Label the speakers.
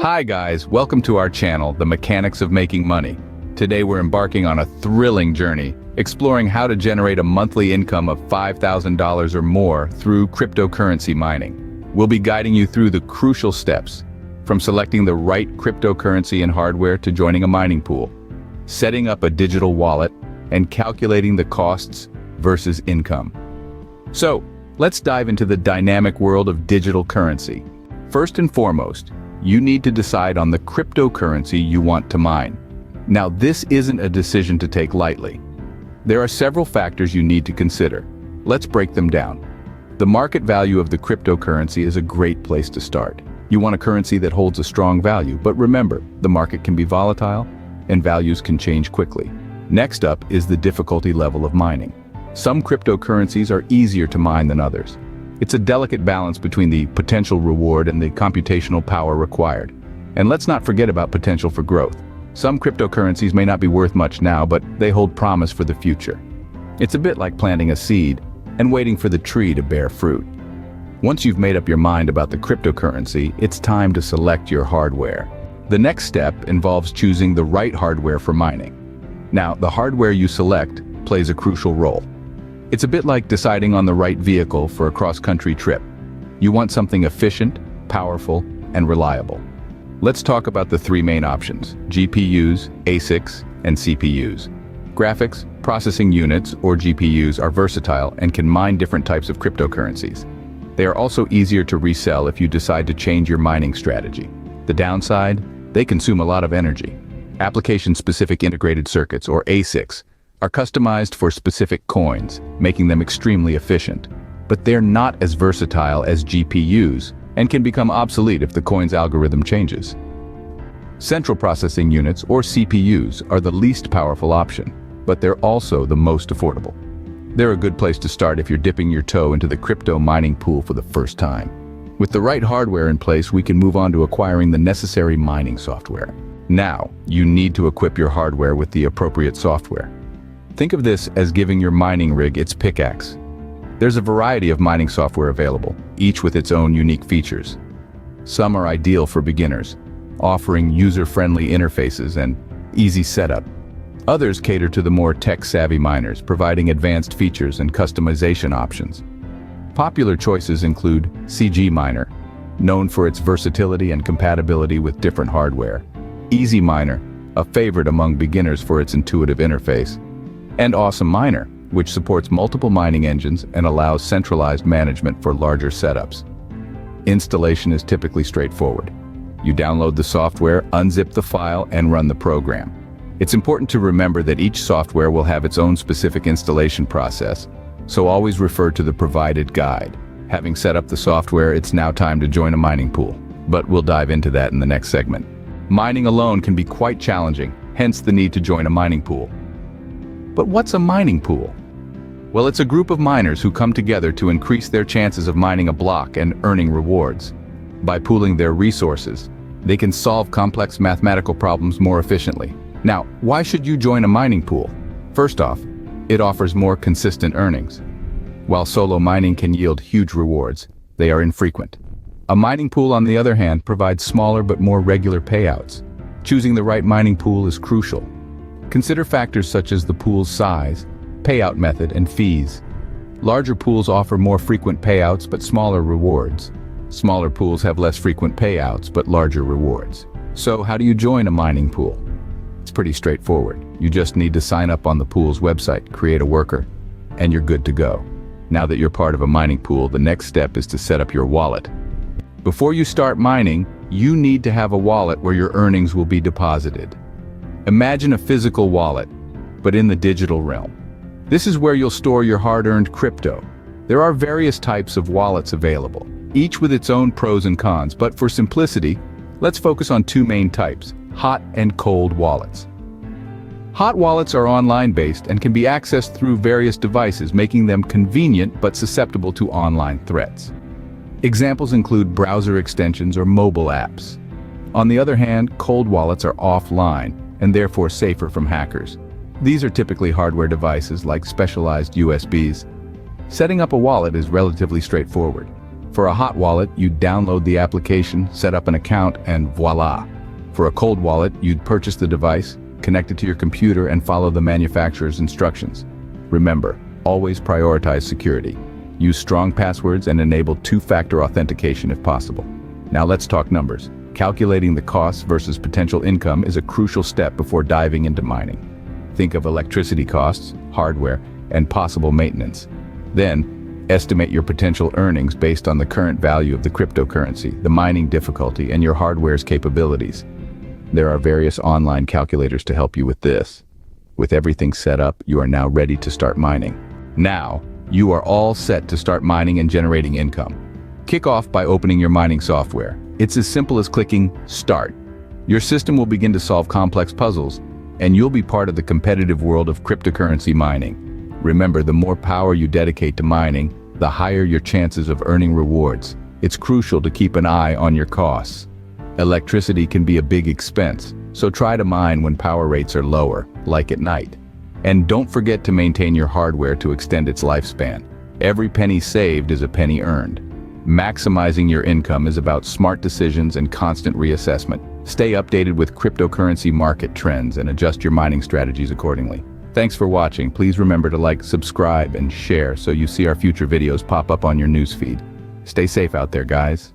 Speaker 1: Hi guys, welcome to our channel, The Mechanics of Making Money. Today we're embarking on a thrilling journey, exploring how to generate a monthly income of $5,000 or more through cryptocurrency mining. We'll be guiding you through the crucial steps, from selecting the right cryptocurrency and hardware to joining a mining pool, setting up a digital wallet, and calculating the costs versus income. So, let's dive into the dynamic world of digital currency. First and foremost, you need to decide on the cryptocurrency you want to mine. Now, this isn't a decision to take lightly. There are several factors you need to consider. Let's break them down. The market value of the cryptocurrency is a great place to start. You want a currency that holds a strong value, but remember, the market can be volatile and values can change quickly. Next up is the difficulty level of mining. Some cryptocurrencies are easier to mine than others. It's a delicate balance between the potential reward and the computational power required. And let's not forget about potential for growth. Some cryptocurrencies may not be worth much now, but they hold promise for the future. It's a bit like planting a seed and waiting for the tree to bear fruit. Once you've made up your mind about the cryptocurrency, it's time to select your hardware. The next step involves choosing the right hardware for mining. Now, the hardware you select plays a crucial role. It's a bit like deciding on the right vehicle for a cross-country trip. You want something efficient, powerful, and reliable. Let's talk about the three main options: GPUs, ASICs, and CPUs. Graphics processing units, or GPUs, are versatile and can mine different types of cryptocurrencies. They are also easier to resell if you decide to change your mining strategy. The downside? They consume a lot of energy. Application-specific integrated circuits, or ASICs, are customized for specific coins, making them extremely efficient. But they're not as versatile as GPUs and can become obsolete if the coin's algorithm changes. Central processing units, or CPUs, are the least powerful option, but they're also the most affordable. They're a good place to start if you're dipping your toe into the crypto mining pool for the first time. With the right hardware in place, we can move on to acquiring the necessary mining software. Now, you need to equip your hardware with the appropriate software. Think of this as giving your mining rig its pickaxe. There's a variety of mining software available, each with its own unique features. Some are ideal for beginners, offering user-friendly interfaces and easy setup. Others cater to the more tech-savvy miners, providing advanced features and customization options. Popular choices include CG Miner, known for its versatility and compatibility with different hardware; Easy Miner, a favorite among beginners for its intuitive interface; and Awesome Miner, which supports multiple mining engines and allows centralized management for larger setups. Installation is typically straightforward. You download the software, unzip the file, and run the program. It's important to remember that each software will have its own specific installation process, so always refer to the provided guide. Having set up the software, it's now time to join a mining pool, but we'll dive into that in the next segment. Mining alone can be quite challenging, hence the need to join a mining pool. But what's a mining pool? Well, it's a group of miners who come together to increase their chances of mining a block and earning rewards. By pooling their resources, they can solve complex mathematical problems more efficiently. Now, why should you join a mining pool? First off, it offers more consistent earnings. While solo mining can yield huge rewards, they are infrequent. A mining pool, on the other hand, provides smaller but more regular payouts. Choosing the right mining pool is crucial. Consider factors such as the pool's size, payout method, and fees. Larger pools offer more frequent payouts but smaller rewards. Smaller pools have less frequent payouts but larger rewards. So how do you join a mining pool? It's pretty straightforward. You just need to sign up on the pool's website, create a worker, and you're good to go. Now that you're part of a mining pool, the next step is to set up your wallet. Before you start mining, you need to have a wallet where your earnings will be deposited. Imagine a physical wallet, but in the digital realm. This is where you'll store your hard-earned crypto. There are various types of wallets available, each with its own pros and cons, but for simplicity, let's focus on two main types: hot and cold wallets. Hot wallets are online-based and can be accessed through various devices, making them convenient but susceptible to online threats. Examples include browser extensions or mobile apps. On the other hand, cold wallets are offline and therefore safer from hackers. These are typically hardware devices like specialized USBs. Setting up a wallet is relatively straightforward. For a hot wallet, you'd download the application, set up an account, and voila. For a cold wallet, you'd purchase the device, connect it to your computer, and follow the manufacturer's instructions. Remember, always prioritize security. Use strong passwords and enable two-factor authentication if possible. Now let's talk numbers. Calculating the costs versus potential income is a crucial step before diving into mining. Think of electricity costs, hardware, and possible maintenance. Then, estimate your potential earnings based on the current value of the cryptocurrency, the mining difficulty, and your hardware's capabilities. There are various online calculators to help you with this. With everything set up, you are now ready to start mining. Now, you are all set to start mining and generating income. Kick off by opening your mining software. It's as simple as clicking Start. Your system will begin to solve complex puzzles, and you'll be part of the competitive world of cryptocurrency mining. Remember, the more power you dedicate to mining, the higher your chances of earning rewards. It's crucial to keep an eye on your costs. Electricity can be a big expense, so try to mine when power rates are lower, like at night. And don't forget to maintain your hardware to extend its lifespan. Every penny saved is a penny earned. Maximizing your income is about smart decisions and constant reassessment. Stay updated with cryptocurrency market trends and adjust your mining strategies accordingly. Thanks for watching. Please remember to like, subscribe, and share so you see our future videos pop up on your newsfeed. Stay safe out there, guys.